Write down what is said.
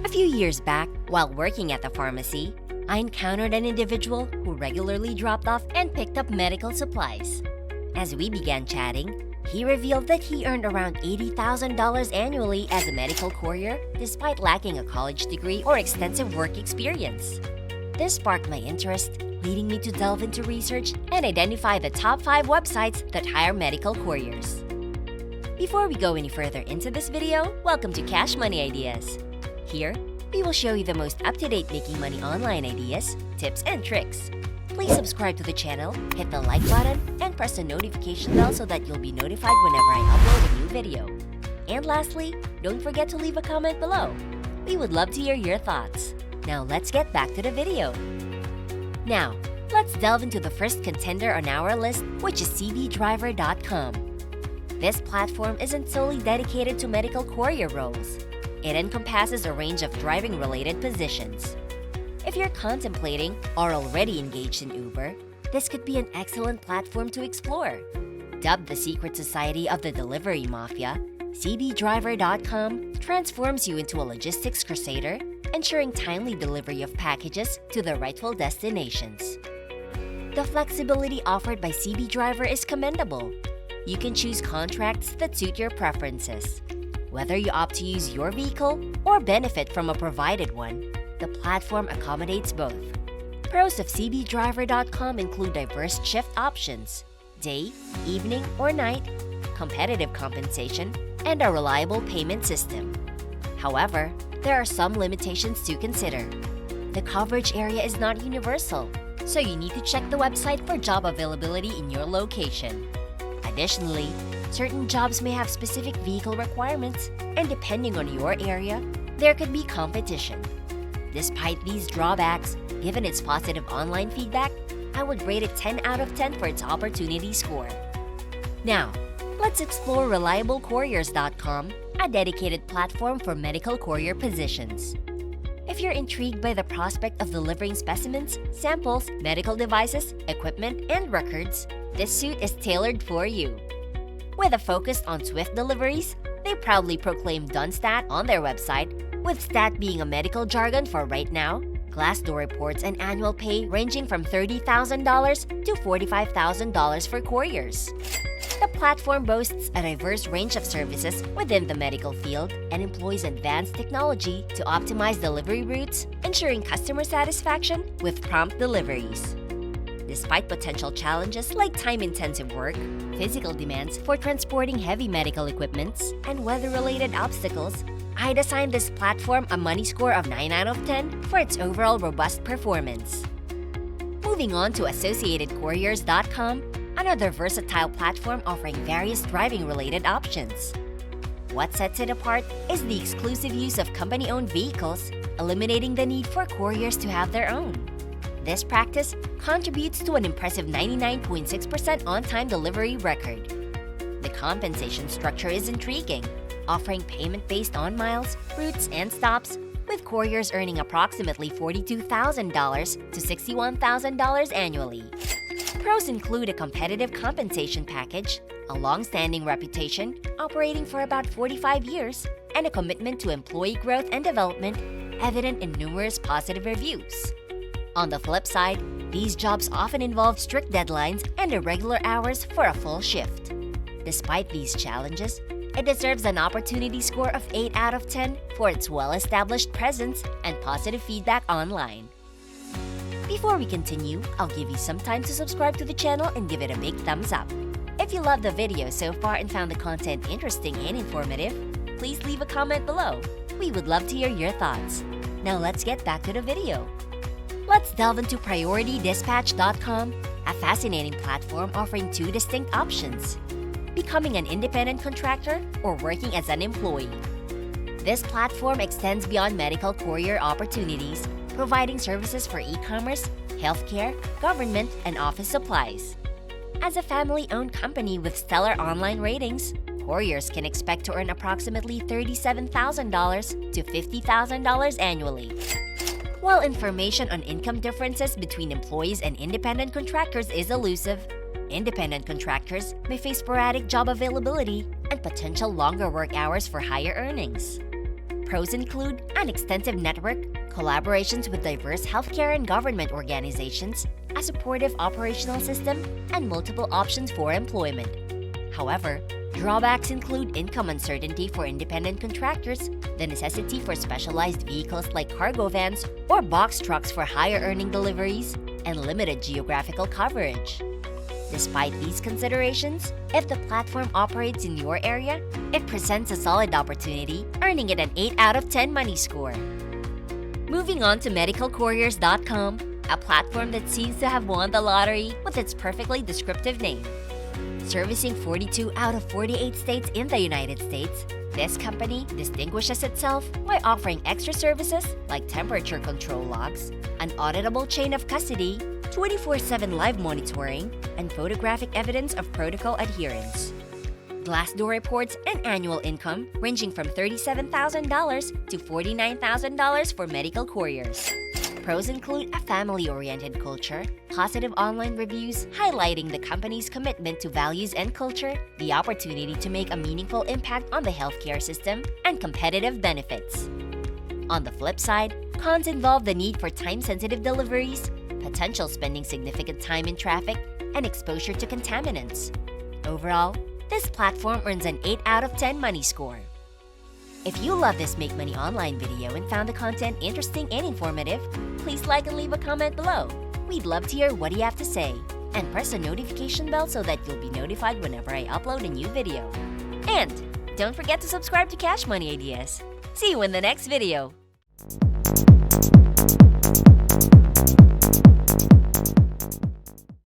A few years back, while working at the pharmacy, I encountered an individual who regularly dropped off and picked up medical supplies. As we began chatting, he revealed that he earned around $80,000 annually as a medical courier despite lacking a college degree or extensive work experience. This sparked my interest, leading me to delve into research and identify the top 5 websites that hire medical couriers. Before we go any further into this video, welcome to Cash Money Ideas. Here, we will show you the most up-to-date making money online ideas, tips, and tricks. Please subscribe to the channel, hit the like button, and press the notification bell so that you'll be notified whenever I upload a new video. And lastly, don't forget to leave a comment below. We would love to hear your thoughts. Now let's get back to the video. Now, let's delve into the first contender on our list, which is cbdriver.com. This platform isn't solely dedicated to medical courier roles. It encompasses a range of driving-related positions. If you're contemplating or already engaged in Uber, this could be an excellent platform to explore. Dubbed the secret society of the delivery mafia, cbdriver.com transforms you into a logistics crusader, ensuring timely delivery of packages to the rightful destinations. The flexibility offered by CB Driver is commendable. You can choose contracts that suit your preferences. Whether you opt to use your vehicle or benefit from a provided one, the platform accommodates both. Pros of cbdriver.com include diverse shift options, day, evening, or night, competitive compensation, and a reliable payment system. However, there are some limitations to consider. The coverage area is not universal, so you need to check the website for job availability in your location. Additionally, certain jobs may have specific vehicle requirements, and depending on your area, there could be competition. Despite these drawbacks, given its positive online feedback, I would rate it 10 out of 10 for its opportunity score. Now, let's explore reliablecouriers.com, a dedicated platform for medical courier positions. If you're intrigued by the prospect of delivering specimens, samples, medical devices, equipment, and records, this suite is tailored for you. With a focus on swift deliveries, they proudly proclaim Done Stat on their website, with stat being a medical jargon for right now. Glassdoor reports an annual pay ranging from $30,000 to $45,000 for couriers. The platform boasts a diverse range of services within the medical field and employs advanced technology to optimize delivery routes, ensuring customer satisfaction with prompt deliveries. Despite potential challenges like time-intensive work, physical demands for transporting heavy medical equipments, and weather-related obstacles, I'd assign this platform a money score of 9 out of 10 for its overall robust performance. Moving on to associatedcouriers.com, another versatile platform offering various driving-related options. What sets it apart is the exclusive use of company-owned vehicles, eliminating the need for couriers to have their own. This practice contributes to an impressive 99.6% on-time delivery record. The compensation structure is intriguing, offering payment based on miles, routes, and stops, with couriers earning approximately $42,000 to $61,000 annually. Pros include a competitive compensation package, a long-standing reputation, operating for about 45 years, and a commitment to employee growth and development, evident in numerous positive reviews. On the flip side, these jobs often involve strict deadlines and irregular hours for a full shift. Despite these challenges, it deserves an opportunity score of 8 out of 10 for its well-established presence and positive feedback online. Before we continue, I'll give you some time to subscribe to the channel and give it a big thumbs up. If you loved the video so far and found the content interesting and informative, please leave a comment below. We would love to hear your thoughts. Now let's get back to the video. Let's delve into PriorityDispatch.com, a fascinating platform offering 2 distinct options: becoming an independent contractor or working as an employee. This platform extends beyond medical courier opportunities, providing services for e-commerce, healthcare, government, and office supplies. As a family-owned company with stellar online ratings, couriers can expect to earn approximately $37,000 to $50,000 annually. While information on income differences between employees and independent contractors is elusive, Independent contractors may face sporadic job availability and potential longer work hours for higher earnings. Pros include an extensive network, collaborations with diverse healthcare and government organizations, a supportive operational system, and multiple options for employment. However, drawbacks include income uncertainty for independent contractors, the necessity for specialized vehicles like cargo vans or box trucks for higher earning deliveries, and limited geographical coverage. Despite these considerations, if the platform operates in your area, it presents a solid opportunity, earning it an 8 out of 10 money score. Moving on to medicalcouriers.com, a platform that seems to have won the lottery with its perfectly descriptive name. Servicing 42 out of 48 states in the United States, this company distinguishes itself by offering extra services like temperature control logs, an auditable chain of custody, 24/7 live monitoring, and photographic evidence of protocol adherence. Glassdoor reports an annual income ranging from $37,000 to $49,000 for medical couriers. Pros include a family-oriented culture, positive online reviews highlighting the company's commitment to values and culture, the opportunity to make a meaningful impact on the healthcare system, and competitive benefits. On the flip side, cons involve the need for time-sensitive deliveries, potential spending significant time in traffic, and exposure to contaminants. Overall, this platform earns an 8 out of 10 money score. If you love this Make Money Online video and found the content interesting and informative, please like and leave a comment below. We'd love to hear what you have to say. And press the notification bell so that you'll be notified whenever I upload a new video. And don't forget to subscribe to Cash Money Ideas. See you in the next video!